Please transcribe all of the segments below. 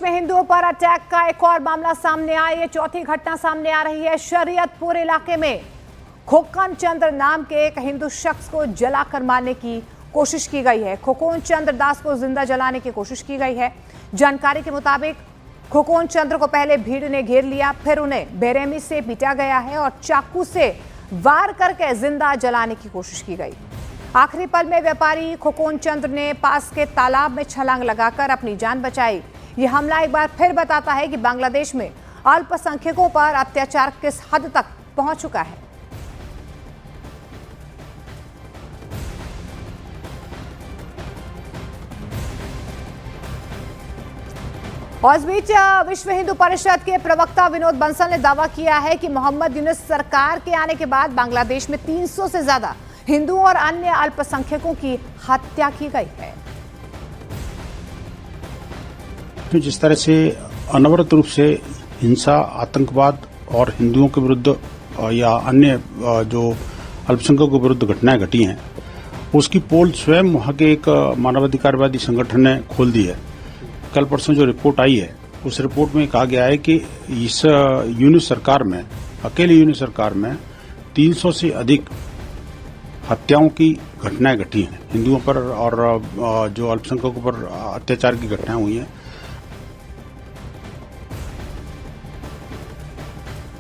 में हिंदुओं पर अटैक का एक और मामला सामने आया। ये चौथी घटना सामने आ रही है। शरीयतपुर इलाके में खोकन चंद्र नाम के एक हिंदू शख्स को जलाकर मारने की कोशिश की गई है। खोकन चंद्र दास को जिंदा जलाने की कोशिश की गई है। जानकारी के मुताबिक खोकन चंद्र को पहले भीड़ ने घेर लिया, फिर उन्हें बेरहमी से पीटा गया है और चाकू से वार करके जिंदा जलाने की कोशिश की गई। आखिरी पल में व्यापारी खोकन चंद्र ने पास के तालाब में छलांग लगाकर अपनी जान बचाई। यह हमला एक बार फिर बताता है कि बांग्लादेश में अल्पसंख्यकों पर अत्याचार किस हद तक पहुंच चुका है। और इस बीच विश्व हिंदू परिषद के प्रवक्ता विनोद बंसल ने दावा किया है कि मोहम्मद यूनुस सरकार के आने के बाद बांग्लादेश में 300 से ज्यादा हिंदुओं और अन्य अल्पसंख्यकों की हत्या की गई है। जिस तरह से अनवरत रूप से हिंसा, आतंकवाद और हिंदुओं के विरुद्ध या अन्य जो अल्पसंख्यकों के विरुद्ध घटनाएं घटी हैं, उसकी पोल स्वयं वहां के एक मानवाधिकारवादी संगठन ने खोल दी है। कल परसों जो रिपोर्ट आई है, उस रिपोर्ट में कहा गया है कि इस यूनुस सरकार में, अकेले यूनुस सरकार में 300 से अधिक हत्याओं की घटनाएं घटी हैं हिंदुओं पर, और जो अल्पसंख्यकों पर अत्याचार की घटनाएं हुई हैं।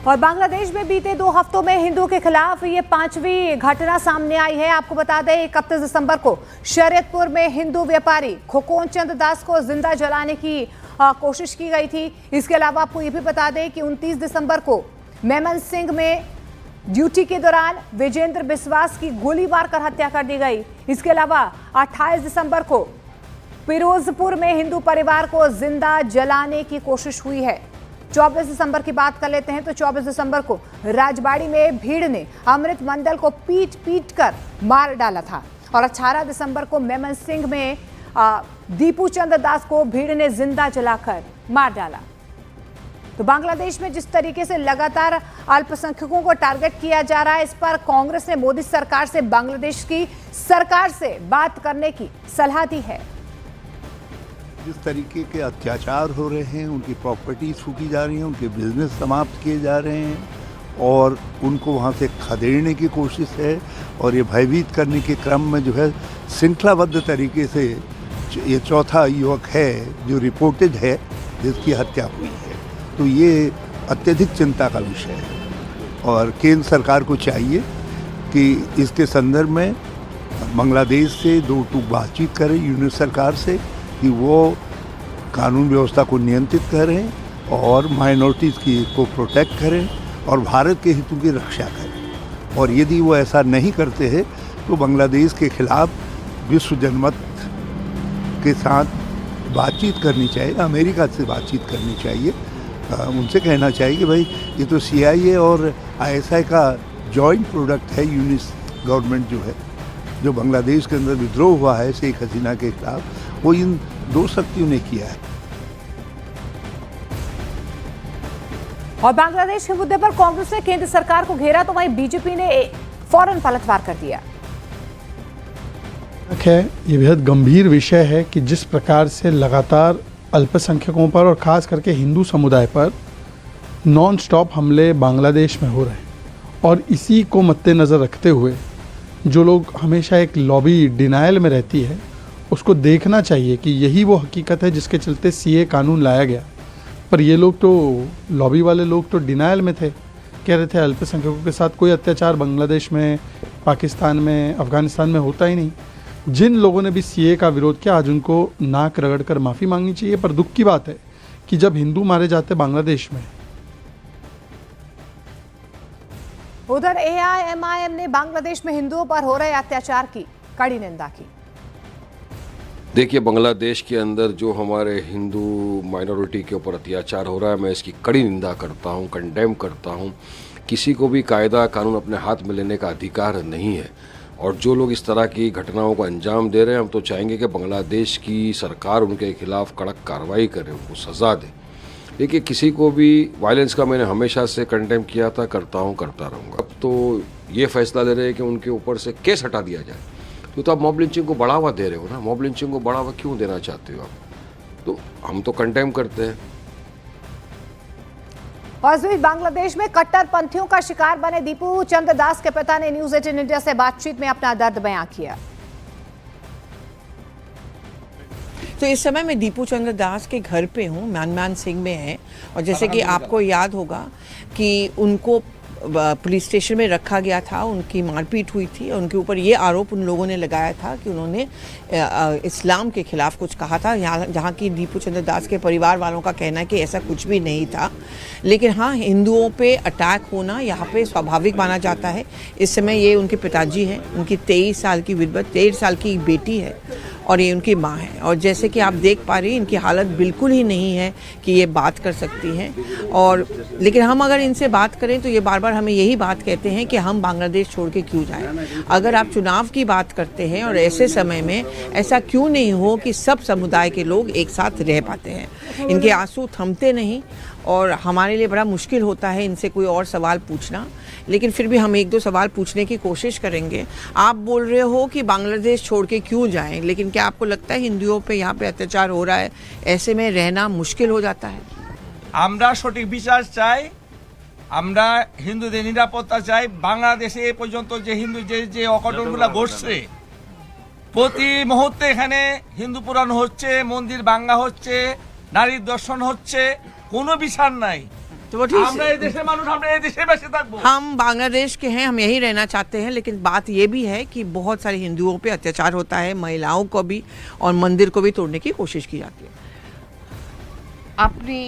और बांग्लादेश में बीते 2 हफ्तों में हिंदुओं के खिलाफ ये 5वीं घटना सामने आई है। आपको बता दें 31 दिसंबर को शरीयतपुर में हिंदू व्यापारी खोकन चंद्र दास को जिंदा जलाने की कोशिश की गई थी। इसके अलावा आपको ये भी बता दें कि 29 दिसंबर को मेमनसिंह में ड्यूटी के दौरान विजेंद्र बिस्वास की गोली मारकर हत्या कर दी गई। इसके अलावा 28 दिसंबर को फिरोजपुर में हिंदू परिवार को जिंदा जलाने की कोशिश हुई है। 24 दिसंबर की बात कर लेते हैं तो 24 दिसंबर को राजबाड़ी में भीड़ ने अमृत मंडल को पीट कर मार डाला था। और 18 दिसंबर को मेमनसिंह में दीपू चंद्र दास को भीड़ ने जिंदा जलाकर मार डाला। तो बांग्लादेश में जिस तरीके से लगातार अल्पसंख्यकों को टारगेट किया जा रहा है, इस पर कांग्रेस ने मोदी सरकार से बांग्लादेश की सरकार से बात करने की सलाह दी है। जिस तरीके के अत्याचार हो रहे हैं, उनकी प्रॉपर्टीज फूकी जा रही हैं, उनके बिजनेस समाप्त किए जा रहे हैं और उनको वहाँ से खदेड़ने की कोशिश है। और ये भयभीत करने के क्रम में जो है श्रृंखलाबद्ध तरीके से ये चौथा युवक है जो रिपोर्टेड है जिसकी हत्या हुई है। तो ये अत्यधिक चिंता का विषय है और केंद्र सरकार को चाहिए कि इसके संदर्भ में बांग्लादेश से 2 टूक बातचीत करें यूनुस सरकार से कि वो कानून व्यवस्था को नियंत्रित करें और माइनॉरिटीज़ की को प्रोटेक्ट करें और भारत के हितों की रक्षा करें। और यदि वो ऐसा नहीं करते हैं तो बांग्लादेश के खिलाफ विश्व जनमत के साथ बातचीत करनी चाहिए, अमेरिका से बातचीत करनी चाहिए। उनसे कहना चाहिए कि भाई ये तो CIA और ISI का जॉइंट प्रोडक्ट है। यूनिस गवर्नमेंट जो है, जो बांग्लादेश के अंदर विद्रोह हुआ है शेख हसीना के खिलाफ, वो इन 2 शक्तियों ने किया है। और बांग्लादेश के मुद्दे पर कांग्रेस ने केंद्र सरकार को घेरा तो वहीं बीजेपी ने फौरन पलटवार कर दिया। ये बेहद गंभीर विषय है कि जिस प्रकार से लगातार अल्पसंख्यकों पर और खास करके हिंदू समुदाय पर नॉन स्टॉप हमले बांग्लादेश में हो रहे हैं, और इसी को मद्देनज़र रखते हुए जो लोग हमेशा एक लॉबी डिनायल में रहती है, उसको देखना चाहिए कि यही वो हकीकत है जिसके चलते CA कानून लाया गया। पर ये लोग तो, लॉबी वाले लोग तो डिनायल में थे, कह रहे थे अल्पसंख्यकों के साथ कोई अत्याचार बांग्लादेश में, पाकिस्तान में, अफ़गानिस्तान में होता ही नहीं। जिन लोगों ने भी CA का विरोध किया, आज उनको नाक रगड़ कर माफ़ी मांगनी चाहिए। पर दुख की बात है कि जब हिंदू मारे जाते बांग्लादेश में। उधर AIMIM ने बांग्लादेश में हिंदुओं पर हो रहे अत्याचार की कड़ी निंदा की। देखिए, बांग्लादेश के अंदर जो हमारे हिंदू माइनॉरिटी के ऊपर अत्याचार हो रहा है, मैं इसकी कड़ी निंदा करता हूँ, कंडेम करता हूँ। किसी को भी कायदा कानून अपने हाथ में लेने का अधिकार नहीं है और जो लोग इस तरह की घटनाओं को अंजाम दे रहे हैं, हम तो चाहेंगे कि बांग्लादेश की सरकार उनके खिलाफ कड़क कार्रवाई करे, उनको सज़ा दे। देखिए, किसी को भी वायलेंस का मैंने हमेशा से कंडेम किया था, करता हूँ, करता रहूँगा। अब तो ये फैसला ले रहे हैं कि उनके ऊपर से केस हटा दिया जाए। तो आप मॉब लिंचिंग को बढ़ावा दे रहे हो ना। मॉब लिंचिंग को बढ़ावा क्यों देना चाहते हो आप? तो हम तो कंडेम करते हैं। और इस बीच बांग्लादेश में कट्टरपंथियों का शिकार बने दीपू चंद्र दास के पिता ने न्यूज 18 इंडिया से बातचीत में अपना दर्द बयां किया। तो इस समय मैं दीपू चंद्र दास के घर पे हूँ, म्यानमार सिंह में है। और जैसे कि आपको याद होगा कि उनको पुलिस स्टेशन में रखा गया था, उनकी मारपीट हुई थी और उनके ऊपर ये आरोप उन लोगों ने लगाया था कि उन्होंने इस्लाम के खिलाफ कुछ कहा था, जहाँ की दीपू चंद्र दास के परिवार वालों का कहना है कि ऐसा कुछ भी नहीं था। लेकिन हाँ, हिंदुओं पे अटैक होना यहाँ पे स्वाभाविक माना जाता है। इस समय ये उनके पिताजी हैं, उनकी 23 साल की विधवा, 13 साल की बेटी है और ये उनकी माँ है। और जैसे कि आप देख पा रही हैं, इनकी हालत बिल्कुल ही नहीं है कि ये बात कर सकती हैं। और लेकिन हम अगर इनसे बात करें तो ये बार बार हमें यही बात कहते हैं कि हम बांग्लादेश छोड़ के क्यों जाएं। अगर आप चुनाव की बात करते हैं और ऐसे समय में ऐसा क्यों नहीं हो कि सब समुदाय के लोग एक साथ रह पाते हैं। इनके आंसू थमते नहीं और हमारे लिए बड़ा मुश्किल होता है इनसे कोई और सवाल पूछना, लेकिन फिर भी हम एक दो सवाल पूछने की कोशिश करेंगे। आप बोल रहे हो कि बांग्लादेश छोड़ के क्यों जाएं, लेकिन क्या आपको लगता है हिंदुओं पे यहाँ पे अत्याचार हो रहा है, ऐसे में रहना मुश्किल हो जाता है? আমরা সঠিক বিচার চাই, আমরা হিন্দুদের নিরাপত্তা চাই। বাংলাদেশে এ পর্যন্ত যে হিন্দু যে অঘটনগুলো ঘটছে, প্রতি মুহূর্তে এখানে হিন্দু পুরাণ হচ্ছে, মন্দির ভাঙা হচ্ছে, নারীর দর্শন হচ্ছে, কোনো বিচার নাই। तो वो ठीक আমরা है। এই দেশের মানুষ, আমরা এই দেশে বেঁচে থাকবো। हम बांग्लादेश के हैं, हम यहीं रहना चाहते हैं, लेकिन बात ये भी है कि बहुत सारे हिंदुओं पे अत्याचार होता है, महिलाओं को भी और मंदिर को भी तोड़ने की कोशिश की जाती है। अपनी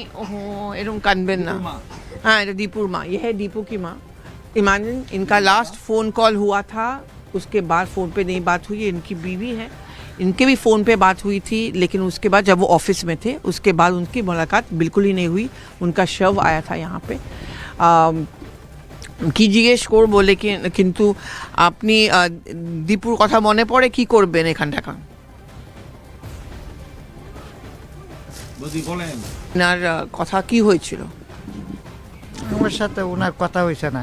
एरम कानबेन ना, हाँ ये दीपुर माँ, ये है दीपू की माँ। इमेजिन इनका लास्ट फ़ोन कॉल हुआ था, उसके बाद फ़ोन पे नहीं बात हुई। इनकी बीवी है, इनके भी फ़ोन पे बात हुई थी, लेकिन उसके बाद जब वो ऑफिस में थे उसके बाद उनकी मुलाकात बिल्कुल ही नहीं हुई। उनका शव आया था यहाँ पे। কি জিজ্ঞেস করবো, লেকিন কিন্তু আপনি দীপুর কথা মনে পড়ে কি করবেন এখানটা এখন? ওনার কথা কি হয়েছিল? আমার সাথে ওনার কথা হয়েছে না।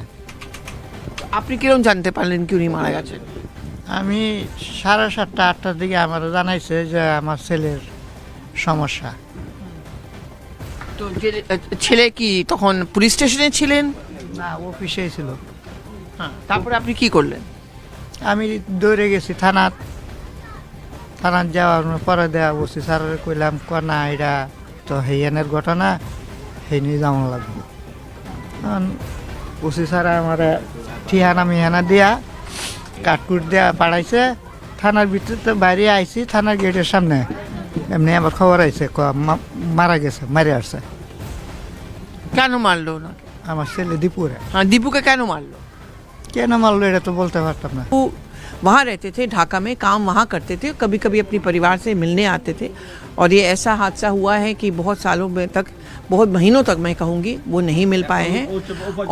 আপনি কিরকম জানতে পারলেন কি উনি মারা গেছেন? আমি 7:30 8টার দিকে আমার জানাইছে যে আমার ছেলের সমস্যা। তো ছেলে কি তখন পুলিশ স্টেশনে ছিলেন? না, অফিসেই ছিল। হ্যাঁ, তারপরে আপনি কি করলেন? আমি দৌড়ে গেছি থানাত যাওয়ার পরে দেওয়া বসছি স্যারের কইলাম না এটা তো হেয়ানের ঘটনা, সেই নিয়ে যেমন লাগবে। বসি স্যার আমার ঠিহানা মিহানা দিয়া কাটকুট দেওয়া পাঠাইছে। থানার ভিতরে তো বাইরে আইছি, থানার গেটের সামনে এমনি আবার খবর আইছে মারা গেছে, মারে আসছে। কেন মারলো না? আমার ছেলে দীপুরে। हाँ, दीपू के কেন মারলো? কেন মারলো এটা তো বলতে পারতাম না। वो वहाँ रहते थे, ढाका में काम वहाँ करते थे, कभी कभी अपने परिवार से मिलने आते थे। और ये ऐसा हादसा हुआ है कि बहुत सालों में तक, बहुत महीनों तक मैं कहूँगी, वो नहीं मिल पाए हैं।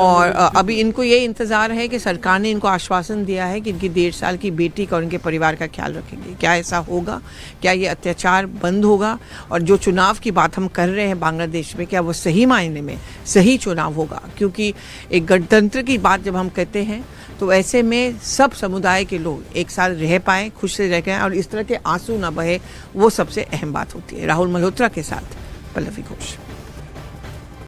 और अभी इनको ये इंतज़ार है कि सरकार ने इनको आश्वासन दिया है कि इनकी 1.5 साल की बेटी का और उनके परिवार का ख्याल रखेंगे। क्या ऐसा होगा? क्या ये अत्याचार बंद होगा? और जो चुनाव की बात हम कर रहे हैं बांग्लादेश में, क्या वो सही मायने में सही चुनाव होगा? क्योंकि एक गणतंत्र की बात जब हम कहते हैं तो ऐसे में सब समुदाय के लोग एक साथ रह पाएँ, खुश से रह पाएँ और इस तरह के आंसू ना बहे, वो सबसे अहम बात होती है। राहुल मल्होत्रा के साथ पल्लवी घोष।